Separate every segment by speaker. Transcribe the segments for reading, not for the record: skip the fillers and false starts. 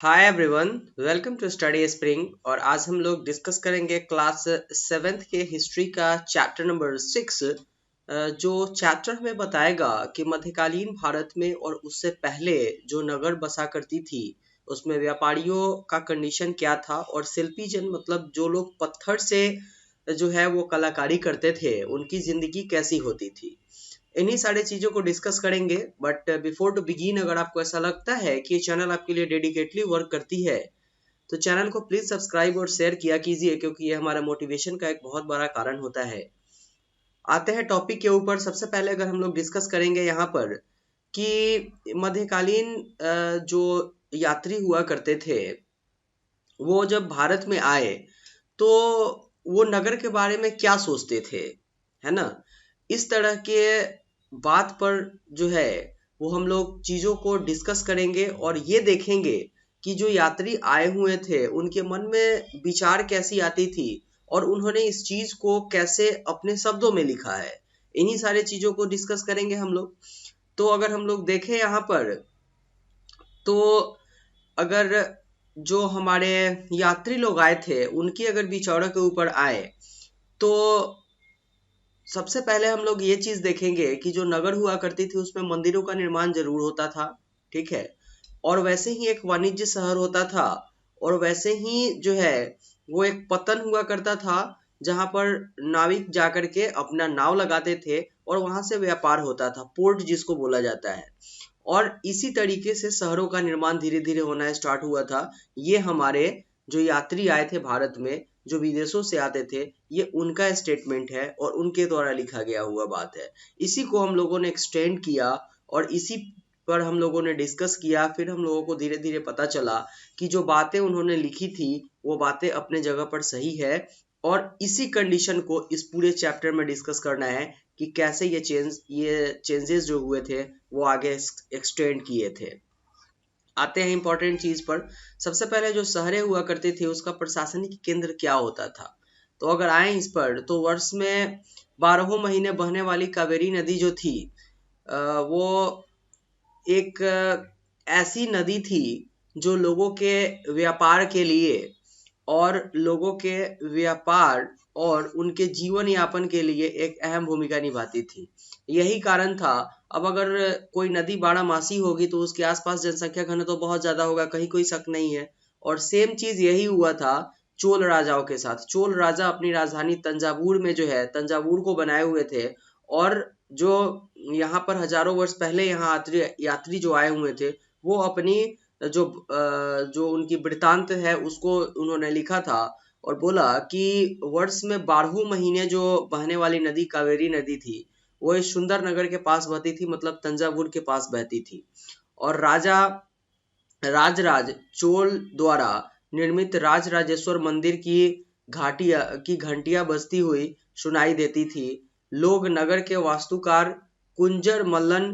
Speaker 1: Hi everyone, welcome to Study Spring. और आज हम लोग डिस्कस करेंगे क्लास सेवेंथ के हिस्ट्री का चैप्टर नंबर 6। जो चैप्टर हमें बताएगा कि मध्यकालीन भारत में और उससे पहले जो नगर बसा करती थी उसमें व्यापारियों का कंडीशन क्या था, और शिल्पी जन मतलब जो लोग पत्थर से जो है वो कलाकारी करते थे उनकी जिंदगी कैसी होती थी। इन्हीं सारी चीजों को डिस्कस करेंगे। बट बिफोर टू बिगिन, अगर आपको ऐसा लगता है कि ये चैनल आपके लिए डेडिकेटली वर्क करती है तो चैनल को प्लीज सब्सक्राइब और शेयर किया कीजिए, क्योंकि ये हमारा मोटिवेशन का एक बहुत बड़ा कारण होता है। आते हैं टॉपिक के ऊपर। सबसे पहले अगर हम लोग डिस्कस करेंगे यहाँ पर कि मध्यकालीन जो यात्री हुआ करते थे वो जब भारत में आए तो वो नगर के बारे में क्या सोचते थे, है ना। इस तरह के बात पर जो है वो हम लोग चीजों को डिस्कस करेंगे और ये देखेंगे कि जो यात्री आए हुए थे उनके मन में विचार कैसी आती थी और उन्होंने इस चीज को कैसे अपने शब्दों में लिखा है। इन्हीं सारे चीजों को डिस्कस करेंगे हम लोग। तो अगर हम लोग देखें यहाँ पर, तो अगर जो हमारे यात्री लोग आए थे उनकी अगर विचारों के ऊपर आए तो सबसे पहले हम लोग ये चीज देखेंगे कि जो नगर हुआ करती थी उसमें मंदिरों का निर्माण जरूर होता था, ठीक है। और वैसे ही एक वाणिज्य शहर होता था, और वैसे ही जो है वो एक पतन हुआ करता था जहां पर नाविक जाकर के अपना नाव लगाते थे और वहां से व्यापार होता था, पोर्ट जिसको बोला जाता है। और इसी तरीके से शहरों का निर्माण धीरे धीरे होना स्टार्ट हुआ था। ये हमारे जो यात्री आए थे भारत में, जो विदेशों से आते थे, ये उनका स्टेटमेंट है और उनके द्वारा लिखा गया हुआ बात है। इसी को हम लोगों ने एक्सटेंड किया और इसी पर हम लोगों ने डिस्कस किया। फिर हम लोगों को धीरे धीरे पता चला कि जो बातें उन्होंने लिखी थी वो बातें अपने जगह पर सही है, और इसी कंडीशन को इस पूरे चैप्टर में डिस्कस करना है कि कैसे ये चेंजेस जो हुए थे वो आगे एक्सटेंड किए थे। आते हैं इंपॉर्टेंट चीज पर। सबसे पहले जो शहरें हुआ करती थी उसका प्रशासनिक केंद्र क्या होता था। तो अगर आए इस पर, तो वर्ष में 12 महीने बहने वाली कावेरी नदी जो थी, वो एक ऐसी नदी थी जो लोगों के व्यापार के लिए और लोगों के व्यापार और उनके जीवन यापन के लिए एक अहम भूमिका निभाती थी। यही कारण था। अब अगर कोई नदी बारहमासी होगी तो उसके आसपास जनसंख्या घनत्व तो बहुत ज्यादा होगा, कहीं कोई शक नहीं है। और सेम चीज यही हुआ था चोल राजाओं के साथ। चोल राजा अपनी राजधानी तंजावुर में जो है तंजावुर को बनाए हुए थे, और जो यहाँ पर हजारों वर्ष पहले यहाँ यात्री यात्री जो आए हुए थे वो अपनी जो उनकी वृत्तांत है उसको उन्होंने लिखा था और बोला कि वर्ष में 12 महीने जो बहने वाली नदी कावेरी नदी थी वो इस सुंदर नगर के पास बहती थी, मतलब तंजावुर के पास बहती थी। और राजा राजराज चोल द्वारा निर्मित राजराजेश्वर मंदिर की घंटियां बजती हुई सुनाई देती थी। लोग नगर के वास्तुकार कुंजर मल्लन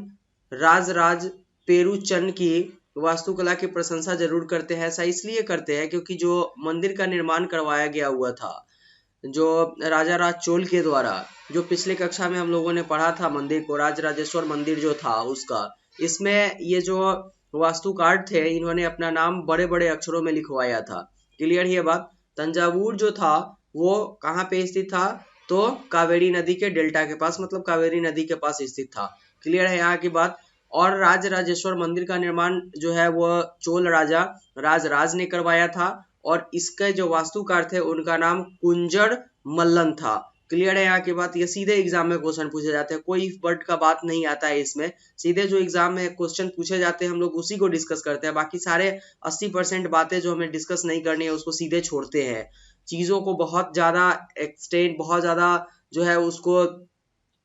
Speaker 1: राजराज पेरुचन की वास्तुकला की प्रशंसा जरूर करते हैं। ऐसा इसलिए करते हैं क्योंकि जो मंदिर का निर्माण करवाया गया हुआ था जो राजा राज चोल के द्वारा, जो पिछले कक्षा में हम लोगों ने पढ़ा था मंदिर को, राजराजेश्वर मंदिर जो था उसका, इसमें ये जो वास्तुकार थे इन्होंने अपना नाम बड़े बड़े अक्षरों में लिखवाया था। क्लियर है ये बात। तंजावुर जो था वो कहाँ पे स्थित था, तो कावेरी नदी के डेल्टा के पास, मतलब कावेरी नदी के पास स्थित था। क्लियर है यहाँ की बात। और राजराजेश्वर मंदिर का निर्माण जो है वो चोल राजा राजराज ने करवाया था, और इसके जो वास्तुकार थे उनका नाम कुंजर मल्लन था। क्लियर है यहाँ की बात। ये सीधे एग्जाम में क्वेश्चन पूछे जाते हैं, कोई इफ वर्ड का बात नहीं आता है इसमें। सीधे जो एग्जाम में क्वेश्चन पूछे जाते हैं हम लोग उसी को डिस्कस करते हैं। बाकी सारे 80% बातें जो हमें डिस्कस नहीं करनी है उसको सीधे छोड़ते हैं। चीजों को बहुत ज्यादा एक्सटेंड, बहुत ज्यादा जो है उसको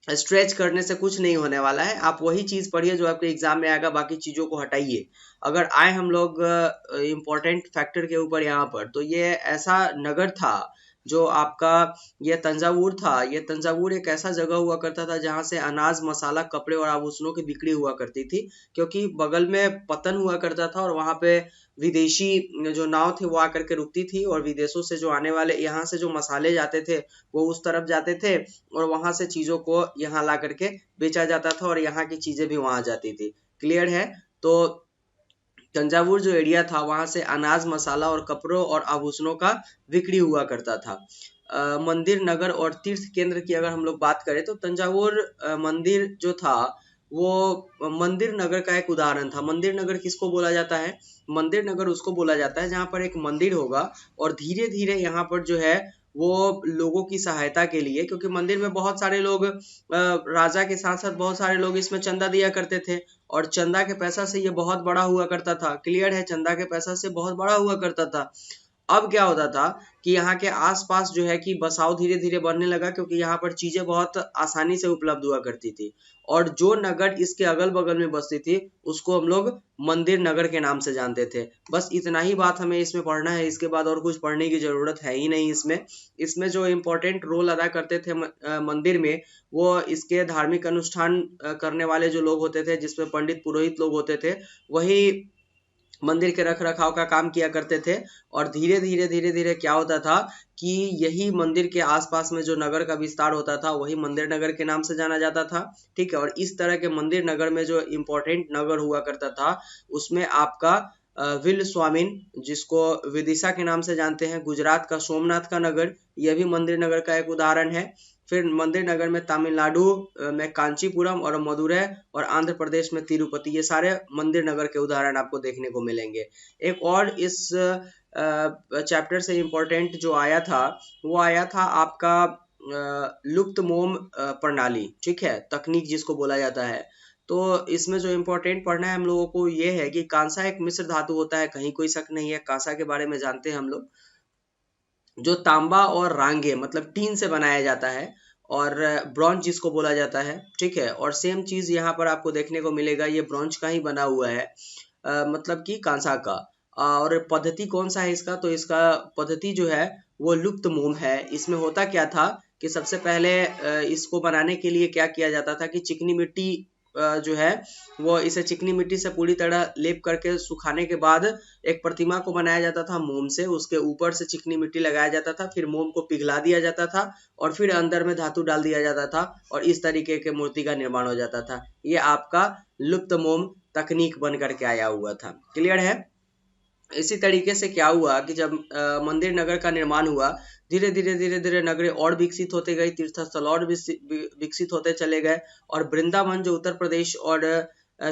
Speaker 1: स्ट्रेच करने से कुछ नहीं होने वाला है। आप वही चीज पढ़िए जो आपके एग्जाम में आएगा, बाकी चीजों को हटाइए। अगर आए हम लोग इम्पोर्टेंट फैक्टर के ऊपर यहाँ पर, तो ये ऐसा नगर था जो आपका, ये तंजावुर था। ये तंजावुर एक ऐसा जगह हुआ करता था जहां से अनाज, मसाला, कपड़े और आभूषणों की बिक्री हुआ करती थी, क्योंकि बगल में पतन हुआ करता था और वहां पे विदेशी जो नाव थे वो आकर के रुकती थी, और विदेशों से जो आने वाले, यहाँ से जो मसाले जाते थे वो उस तरफ जाते थे, और वहां से चीजों को यहाँ ला करके बेचा जाता था और यहाँ की चीजें भी वहां जाती थी। क्लियर है। तो तंजावुर जो एरिया था वहां से अनाज, मसाला और कपड़ों और आभूषणों का बिक्री हुआ करता था। मंदिर, नगर और तीर्थ केंद्र की अगर हम लोग बात करें तो तंजावुर मंदिर जो था वो मंदिर नगर का एक उदाहरण था। मंदिर नगर किसको बोला जाता है? मंदिर नगर उसको बोला जाता है जहाँ पर एक मंदिर होगा और धीरे धीरे यहाँ पर जो है वो लोगों की सहायता के लिए, क्योंकि मंदिर में बहुत सारे लोग राजा के साथ साथ बहुत सारे लोग इसमें चंदा दिया करते थे और चंदा के पैसा से ये बहुत बड़ा हुआ करता था। क्लियर है? चंदा के पैसा से बहुत बड़ा हुआ करता था। अब क्या होता था कि यहाँ के आसपास जो है कि बसाव धीरे धीरे बढ़ने लगा, क्योंकि यहाँ पर चीजें बहुत आसानी से उपलब्ध हुआ करती थी और जो नगर इसके अगल बगल में बसती थी उसको हम लोग मंदिर नगर के नाम से जानते थे। बस इतना ही बात हमें इसमें पढ़ना है, इसके बाद और कुछ पढ़ने की जरूरत है ही नहीं। इसमें इसमें जो इम्पोर्टेंट रोल अदा करते थे मंदिर में, वो इसके धार्मिक अनुष्ठान करने वाले जो लोग होते थे, जिसमें पंडित पुरोहित लोग होते थे, वही मंदिर के रख रखाव का काम किया करते थे। और धीरे धीरे क्या होता था कि यही मंदिर के आसपास में जो नगर का विस्तार होता था वही मंदिर नगर के नाम से जाना जाता था। ठीक है, और इस तरह के मंदिर नगर में जो इम्पोर्टेंट नगर हुआ करता था उसमें आपका विल स्वामिन, जिसको विदिशा के नाम से जानते हैं, गुजरात का सोमनाथ का नगर, यह भी मंदिर नगर का एक उदाहरण है। फिर मंदिर नगर में तमिलनाडु में कांचीपुरम और मदुरै और आंध्र प्रदेश में तिरुपति, ये सारे मंदिर नगर के उदाहरण आपको देखने को मिलेंगे। एक और इस चैप्टर से इम्पोर्टेंट जो आया था वो आया था आपका लुप्त मोम प्रणाली। ठीक है, तकनीक जिसको बोला जाता है। तो इसमें जो इम्पोर्टेंट पढ़ना है हम लोगों को ये है कि कांसा एक मिश्र धातु होता है, कहीं कोई शक नहीं है। कांसा के बारे में जानते हैं हम लोग, जो तांबा और रांगे मतलब टीन से बनाया जाता है, और ब्रॉन्ज जिसको बोला जाता है। ठीक है, और सेम चीज यहाँ पर आपको देखने को मिलेगा, ये ब्रॉन्ज का ही बना हुआ है, मतलब कि कांसा का। और पद्धति कौन सा है इसका? तो इसका पद्धति जो है वो लुप्त मोम है। इसमें होता क्या था कि सबसे पहले इसको बनाने के लिए क्या किया जाता था कि चिकनी मिट्टी जो है वो इसे चिकनी मिट्टी से पूरी तरह लेप करके सुखाने के बाद एक प्रतिमा को बनाया जाता था मोम से। उसके ऊपर से चिकनी मिट्टी लगाया जाता था, फिर मोम को पिघला दिया जाता था और फिर अंदर में धातु डाल दिया जाता था और इस तरीके के मूर्ति का निर्माण हो जाता था। ये आपका लुप्त मोम तकनीक बन करके आया हुआ था। क्लियर है? इसी तरीके से क्या हुआ कि जब मंदिर नगर का निर्माण हुआ, धीरे धीरे नगरें और विकसित होते गई, तीर्थ स्थल और विकसित होते चले गए। और वृंदावन जो उत्तर प्रदेश और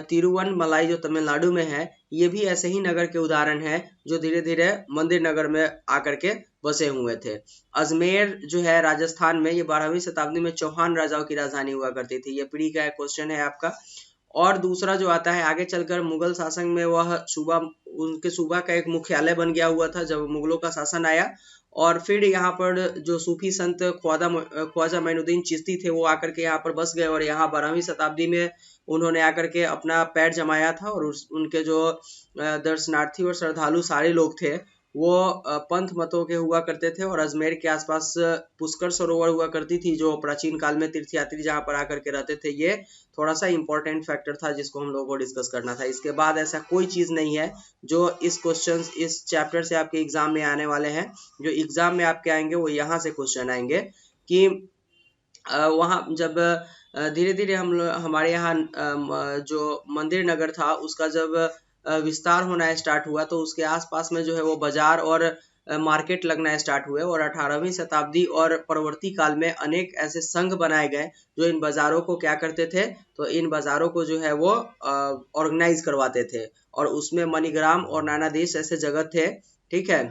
Speaker 1: तिरुवनमलाई जो तमिलनाडु में है, ये भी ऐसे ही नगर के उदाहरण है जो धीरे धीरे मंदिर नगर में आकर के बसे हुए थे। अजमेर जो है राजस्थान में, ये 12वीं शताब्दी में चौहान राजाओं की राजधानी हुआ करती थी। ये प्री का क्वेश्चन है आपका। और दूसरा जो आता है आगे चलकर मुगल शासन में, वह सूबा, उनके सूबा का एक मुख्यालय बन गया हुआ था जब मुगलों का शासन आया। और फिर यहाँ पर जो सूफी संत ख्वाजा मोइनुद्दीन चिश्ती थे वो आकर के यहाँ पर बस गए और यहाँ 12वीं शताब्दी में उन्होंने आकर के अपना पैर जमाया था। और उनके जो दर्शनार्थी और श्रद्धालु सारे लोग थे वो पंथ मतों के हुआ करते थे। और अजमेर के आसपास पुष्कर सरोवर हुआ करती थी जो प्राचीन काल में तीर्थयात्री जहाँ पर आकर के रहते थे। ये थोड़ा सा इंपॉर्टेंट फैक्टर था जिसको हम लोगों को डिस्कस करना था। इसके बाद ऐसा कोई चीज नहीं है जो इस क्वेश्चन इस चैप्टर से आपके एग्जाम में आने वाले हैं। जो एग्जाम में आपके आएंगे वो यहाँ से क्वेश्चन आएंगे कि वहाँ जब धीरे धीरे हमारे यहाँ जो मंदिर नगर था उसका जब विस्तार होना स्टार्ट हुआ तो उसके आसपास में जो है वो बाजार और मार्केट लगना स्टार्ट हुए। और 18वीं शताब्दी और परवर्ती काल में अनेक ऐसे संघ बनाए गए जो इन बाजारों को क्या करते थे, तो इन बाजारों को जो है वो ऑर्गेनाइज करवाते थे। और उसमें मणिग्राम और नानादेश ऐसे जगह थे। ठीक है,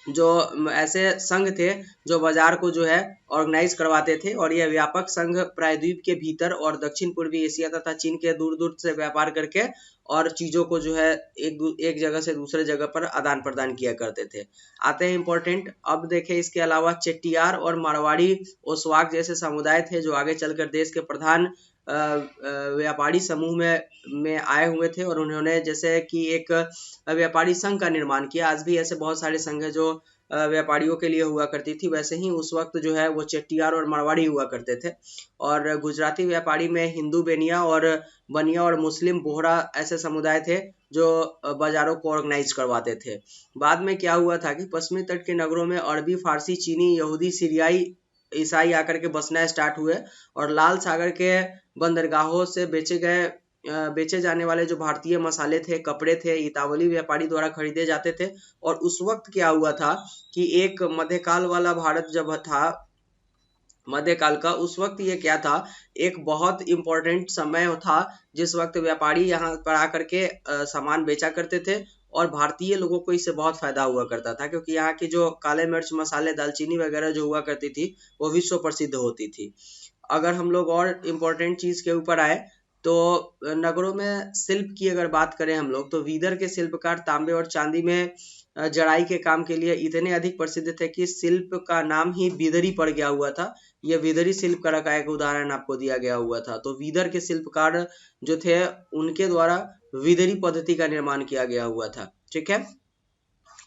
Speaker 1: जो ऐसे संघ थे जो बाजार को जो है ऑर्गेनाइज करवाते थे। और यह व्यापक संघ प्रायद्वीप के भीतर और दक्षिण पूर्वी एशिया तथा चीन के दूर दूर से व्यापार करके और चीजों को जो है एक जगह से दूसरे जगह पर आदान प्रदान किया करते थे। आते हैं इंपॉर्टेंट। अब देखें इसके अलावा चेट्टियार और मारवाड़ी ओसवाक जैसे समुदाय थे जो आगे चलकर देश के प्रधान व्यापारी समूह में आए हुए थे। और उन्होंने जैसे कि एक व्यापारी संघ का निर्माण किया। आज भी ऐसे बहुत सारे संघ है जो व्यापारियों के लिए हुआ करती थी, वैसे ही उस वक्त जो है वो चेट्टियार और मारवाड़ी हुआ करते थे। और गुजराती व्यापारी में हिंदू बेनिया और बनिया और मुस्लिम बोहरा ऐसे समुदाय थे जो बाजारों को ऑर्गेनाइज करवाते थे। बाद में क्या हुआ था कि पश्चिमी तट के नगरों में अरबी, फारसी, चीनी, यहूदी, सीरियाई, ईसाई आकर के बसना स्टार्ट हुए। और लाल सागर के बंदरगाहों से बेचे गए बेचे जाने वाले जो भारतीय मसाले थे, कपड़े थे, इतावली व्यापारी द्वारा खरीदे जाते थे। और उस वक्त क्या हुआ था कि एक मध्यकाल वाला भारत जब था, मध्यकाल का, उस वक्त ये क्या था, एक बहुत इंपॉर्टेंट समय था जिस वक्त व्यापारी यहाँ पर आकर के सामान बेचा करते थे और भारतीय लोगों को इससे बहुत फायदा हुआ करता था, क्योंकि यहाँ की जो काले मिर्च मसाले, दालचीनी वगैरह जो हुआ करती थी वो विश्व प्रसिद्ध होती थी। अगर हम लोग और इम्पोर्टेंट चीज के ऊपर आए तो नगरों में शिल्प की अगर बात करें हम लोग, तो वीदर के शिल्पकार तांबे और चांदी में जड़ाई के काम के लिए इतने अधिक प्रसिद्ध थे कि शिल्प का नाम ही बीदरी पड़ गया हुआ था। यह वीदरी शिल्प कला का एक उदाहरण आपको दिया गया हुआ था। तो वीदर के शिल्पकार जो थे उनके द्वारा वीदरी पद्धति का निर्माण किया गया हुआ था। ठीक है।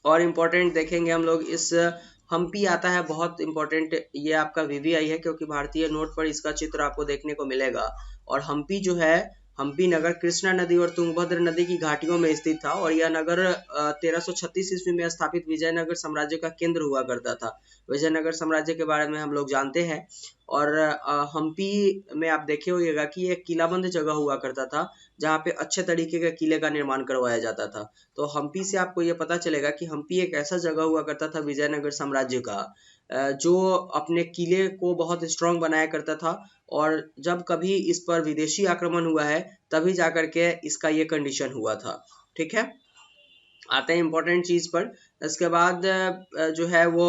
Speaker 1: और इम्पोर्टेंट देखेंगे हम लोग, इस हम्पी आता है, बहुत इंपॉर्टेंट, ये आपका वीवीआई है क्योंकि भारतीय नोट पर इसका चित्र आपको देखने को मिलेगा। और हम्पी जो है, हम्पी नगर कृष्णा नदी और तुंगभद्र नदी की घाटियों में स्थित था और यह नगर 1336 ईस्वी में स्थापित विजयनगर साम्राज्य का केंद्र हुआ करता था। विजयनगर साम्राज्य के बारे में हम लोग जानते हैं। और हम्पी में आप देखे होइएगा कि एक किलाबंद जगह हुआ करता था जहाँ पे अच्छे तरीके के किले का निर्माण करवाया जाता था। तो हम्पी से आपको ये पता चलेगा कि हम्पी एक ऐसा जगह हुआ करता था विजयनगर साम्राज्य का जो अपने किले को बहुत स्ट्रांग बनाया करता था। और जब कभी इस पर विदेशी आक्रमण हुआ है तभी जाकर के इसका ये कंडीशन हुआ था। ठीक है। आते हैं इम्पोर्टेंट चीज पर। इसके बाद जो है वो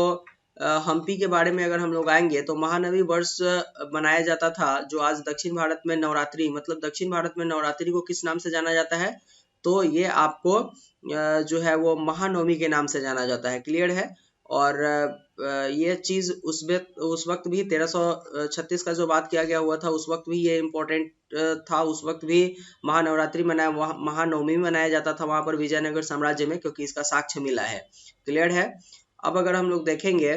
Speaker 1: हम्पी के बारे में अगर हम लोग आएंगे तो महानवी वर्ष मनाया जाता था, जो आज दक्षिण भारत में नवरात्रि, मतलब दक्षिण भारत में नवरात्रि को किस नाम से जाना जाता है, तो ये आपको जो है वो महानवमी के नाम से जाना जाता है। क्लियर है। और ये चीज उस वक्त भी 1336 का जो बात किया गया हुआ था उस वक्त भी ये इम्पोर्टेंट था। उस वक्त भी महानवरात्रि महानवमी मनाया जाता था वहां पर विजयनगर साम्राज्य में, क्योंकि इसका साक्ष्य मिला है। क्लियर है। अब अगर हम लोग देखेंगे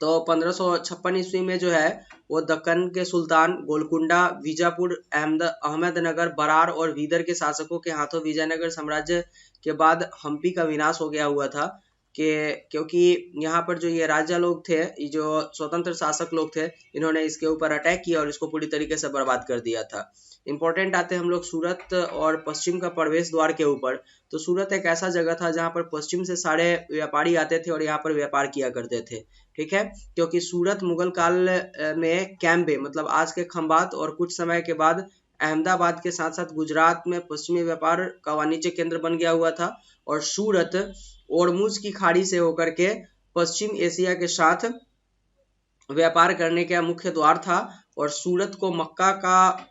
Speaker 1: तो 1556 ईस्वी में जो है वो दक्कन के सुल्तान गोलकुंडा, बीजापुर, अहमदनगर, बरार और वीदर के शासकों के हाथों विजयनगर साम्राज्य के बाद हम्पी का विनाश हो गया हुआ था। क्योंकि यहाँ पर जो ये राजा लोग थे, जो स्वतंत्र शासक लोग थे, इन्होंने इसके ऊपर अटैक किया और इसको पूरी तरीके से बर्बाद कर दिया था। इंपॉर्टेंट आते हैं हम लोग सूरत और पश्चिम का प्रवेश द्वार के ऊपर। तो सूरत एक ऐसा जगह था जहाँ पर पश्चिम से सारे व्यापारी आते थे और यहाँ पर व्यापार किया करते थे। ठीक है। क्योंकि सूरत मुगल काल में कैम्बे, मतलब आज के खंबात, और कुछ समय के बाद अहमदाबाद के साथ साथ गुजरात में पश्चिमी व्यापार का वाणिज्य केंद्र बन गया हुआ था। और सूरत ओरमुज की खाड़ी से होकर के पश्चिम एशिया के साथ व्यापार करने का मुख्य द्वार था। और सूरत को मक्का का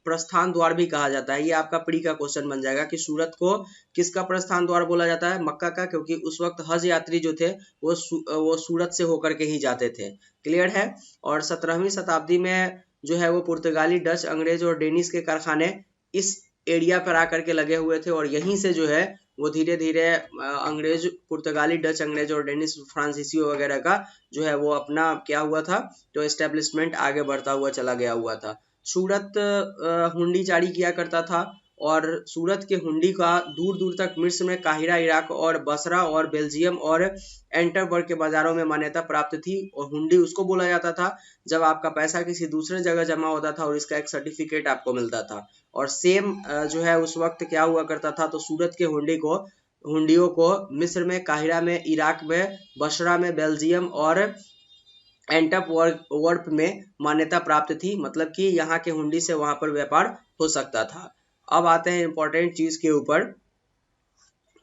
Speaker 1: प्रस्थान द्वार भी कहा जाता है। ये आपका प्री का क्वेश्चन बन जाएगा कि सूरत को किसका प्रस्थान द्वार बोला जाता है, मक्का का, क्योंकि उस वक्त हज यात्री जो थे वो सूरत से होकर के ही जाते थे। क्लियर है। और 17वीं शताब्दी में जो है वो पुर्तगाली, डच, अंग्रेज और डेनिश के कारखाने इस एरिया पर आकर के लगे हुए थे और यहीं से जो है वो धीरे धीरे अंग्रेज, पुर्तगाली, डच, अंग्रेज और डेनिश, फ्रांसीसियो वगैरह का जो है वो अपना क्या हुआ था, जो एस्टेब्लिशमेंट आगे बढ़ता हुआ चला गया हुआ था। सूरत हुंडी जारी किया करता था और सूरत के हुंडी का दूर दूर तक मिस्र में, काहिरा इराक और बसरा और बेल्जियम और एंटरबर्ग के बाजारों में मान्यता प्राप्त थी। और हुंडी उसको बोला जाता था जब आपका पैसा किसी दूसरे जगह जमा होता था और इसका एक सर्टिफिकेट आपको मिलता था। और सेम जो है उस वक्त क्या हुआ करता था, तो सूरत के हुंडियों को मिस्र में, काहिरा में, इराक में, बसरा में, बेल्जियम और एंटरवर्प में मान्यता प्राप्त थी। मतलब कि यहाँ के हुंडी से वहां पर व्यापार हो सकता था। अब आते हैं इंपॉर्टेंट चीज के ऊपर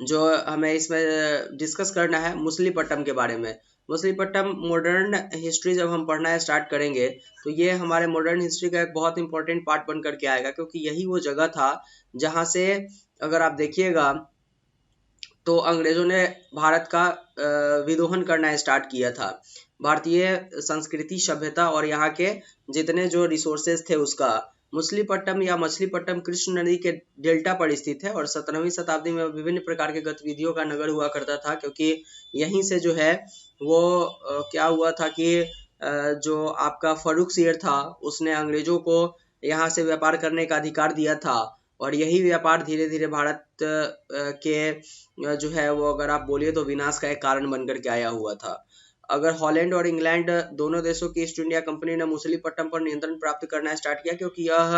Speaker 1: जो हमें इसमें डिस्कस करना है, मछलीपट्टनम के बारे में। मछलीपट्टनम मॉडर्न हिस्ट्री जब हम पढ़ना स्टार्ट करेंगे तो ये हमारे मॉडर्न हिस्ट्री का एक बहुत इंपॉर्टेंट पार्ट बन करके आएगा, क्योंकि यही वो जगह था जहाँ से, अगर आप देखिएगा तो अंग्रेजों ने भारत का विद्रोहन करना स्टार्ट किया था। भारतीय संस्कृति, सभ्यता और यहाँ के जितने जो रिसोर्सेज थे उसका। मछलीपट्टनम या मछलीपट्टनम कृष्ण नदी के डेल्टा पर स्थित है और 17वीं शताब्दी में विभिन्न प्रकार के गतिविधियों का नगर हुआ करता था, क्योंकि यहीं से जो है वो क्या हुआ था कि जो आपका फर्रुख शेर था उसने अंग्रेजों को यहाँ से व्यापार करने का अधिकार दिया था। और यही व्यापार धीरे धीरे भारत के जो है वो, अगर आप बोलिए तो, विनाश का एक कारण बनकर के आया हुआ था। अगर हॉलैंड और इंग्लैंड दोनों देशों की ईस्ट इंडिया कंपनी ने मछलीपट्टनम पर नियंत्रण प्राप्त करना स्टार्ट किया, क्योंकि यह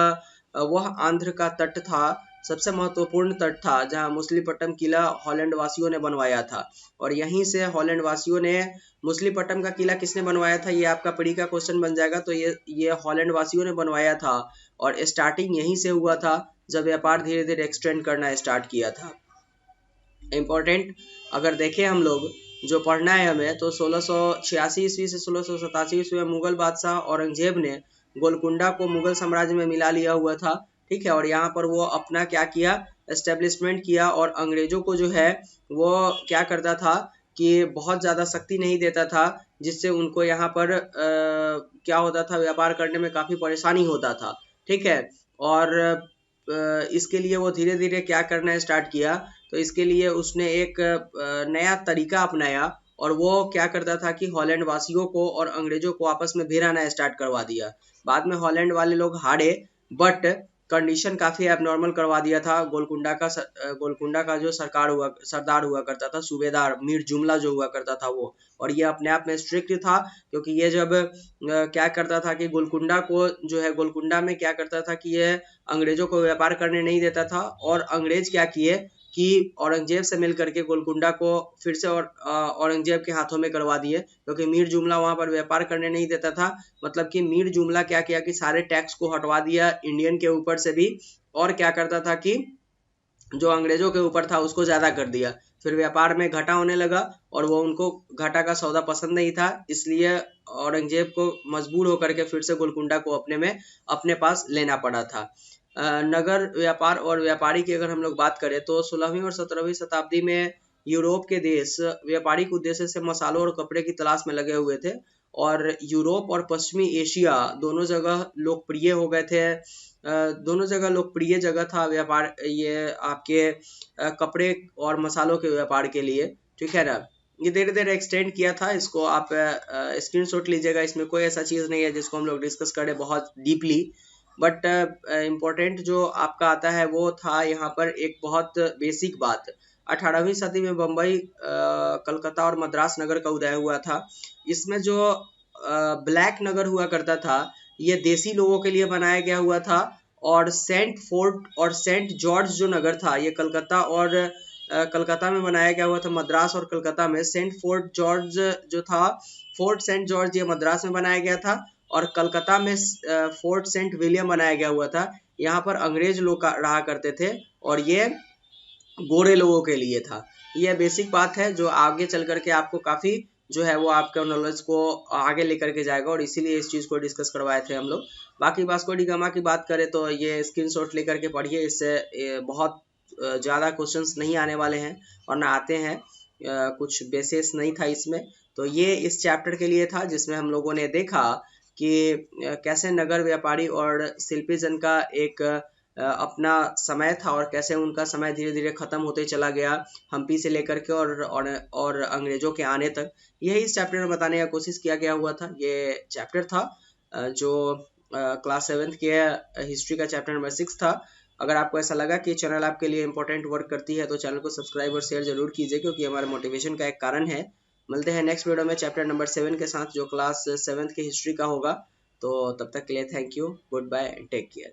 Speaker 1: वह आंध्र का तट था, सबसे महत्वपूर्ण तट था जहां मछलीपट्टनम किला हॉलैंड वासियों ने बनवाया था। और यहीं से हॉलैंड वासियों ने मछलीपट्टनम का किला किसने बनवाया था, ये आपका प्री का क्वेश्चन बन जाएगा। तो ये हॉलैंड वासियों ने बनवाया था और स्टार्टिंग यहीं से हुआ था जब व्यापार धीरे धीरे एक्सटेंड करना स्टार्ट किया था। इम्पोर्टेंट अगर देखें हम लोग जो पढ़ना है हमें, तो 1686 ईस्वी से 1687 ईस्वी में मुगल बादशाह औरंगजेब ने गोलकुंडा को मुगल साम्राज्य में मिला लिया हुआ था। ठीक है, और यहाँ पर वो अपना क्या किया, एस्टेब्लिशमेंट किया। और अंग्रेजों को जो है वो क्या करता था कि बहुत ज़्यादा शक्ति नहीं देता था, जिससे उनको यहाँ पर क्या होता था, व्यापार करने में काफ़ी परेशानी होता था। ठीक है, और इसके लिए वो धीरे धीरे क्या करना स्टार्ट किया, तो इसके लिए उसने एक नया तरीका अपनाया और वो क्या करता था कि हॉलैंड वासियों को और अंग्रेजों को आपस में भिड़ाना स्टार्ट करवा दिया। बाद में हॉलैंड वाले लोग हारे, बट कंडीशन काफी एबनॉर्मल करवा दिया था। गोलकुंडा का जो सरदार हुआ करता था, सूबेदार मीर जुमला जो हुआ करता था वो, और ये अपने आप में स्ट्रिक्ट था, क्योंकि ये जब क्या करता था कि गोलकुंडा में क्या करता था कि ये अंग्रेजों को व्यापार करने नहीं देता था। और अंग्रेज क्या किए कि औरंगजेब से मिल करके गोलकुंडा को फिर से और औरंगजेब के हाथों में करवा दिए, क्योंकि मीर जुमला वहां पर व्यापार करने नहीं देता था। मतलब कि मीर जुमला क्या किया कि सारे टैक्स को हटवा दिया इंडियन के ऊपर से भी, और क्या करता था कि जो अंग्रेजों के ऊपर था उसको ज्यादा कर दिया। फिर व्यापार में घाटा होने लगा और वो उनको घाटा का सौदा पसंद नहीं था, इसलिए औरंगजेब को मजबूर होकर के फिर से गोलकुंडा को अपने पास लेना पड़ा था। नगर व्यापार और व्यापारी की अगर हम लोग बात करें, तो 16वीं और 17वीं शताब्दी में यूरोप के देश व्यापारिक उद्देश्य से मसालों और कपड़े की तलाश में लगे हुए थे, और यूरोप और पश्चिमी एशिया दोनों जगह लोकप्रिय हो गए थे। दोनों जगह लोकप्रिय जगह था व्यापार, ये आपके कपड़े और मसालों के व्यापार के लिए। ठीक है ना, ये धीरे धीरे एक्सटेंड किया था। इसको आप स्क्रीनशॉट लीजिएगा, इसमें कोई ऐसा चीज नहीं है जिसको हम लोग डिस्कस करें बहुत डीपली। बट इम्पोर्टेंट जो आपका आता है वो था यहाँ पर एक बहुत बेसिक बात। 18वीं सदी में बम्बई, कलकत्ता और मद्रास नगर का उदय हुआ था। इसमें जो ब्लैक नगर हुआ करता था, ये देसी लोगों के लिए बनाया गया हुआ था। और सेंट फोर्ट और सेंट जॉर्ज जो नगर था, ये कलकत्ता में बनाया गया हुआ था। मद्रास और कलकत्ता में सेंट फोर्ट जॉर्ज जो था, फोर्ट सेंट जॉर्ज ये मद्रास में बनाया गया था, और कलकत्ता में फोर्ट सेंट विलियम बनाया गया हुआ था। यहाँ पर अंग्रेज लोग रहा करते थे और ये गोरे लोगों के लिए था। यह बेसिक बात है जो आगे चल करके आपको काफी जो है वो आपके नॉलेज को आगे लेकर के जाएगा, और इसीलिए इस चीज को डिस्कस करवाए थे हम लोग। बाकी वास्को डी गामा की बात करें तो ये स्क्रीनशॉट लेकर के पढ़िए, इससे बहुत ज्यादा क्वेश्चंस नहीं आने वाले हैं और ना आते हैं, कुछ बेसिस नहीं था इसमें। तो ये इस चैप्टर के लिए था, जिसमें हम लोगों ने देखा कि कैसे नगर व्यापारी और शिल्पी जन का एक अपना समय था, और कैसे उनका समय धीरे धीरे खत्म होते चला गया, हम्पी से लेकर के और अंग्रेजों के आने तक। यही इस चैप्टर में बताने का कोशिश किया गया हुआ था। ये चैप्टर था जो क्लास 7th के हिस्ट्री का चैप्टर नंबर 6 था। अगर आपको ऐसा लगा कि चैनल आपके लिए इंपॉर्टेंट वर्क करती है, तो चैनल को सब्सक्राइब और शेयर जरूर कीजिए, क्योंकि हमारे मोटिवेशन का एक कारण है। मिलते हैं नेक्स्ट वीडियो में चैप्टर नंबर 7 के साथ, जो क्लास 7th की हिस्ट्री का होगा। तो तब तक के लिए thank you, good bye and take care.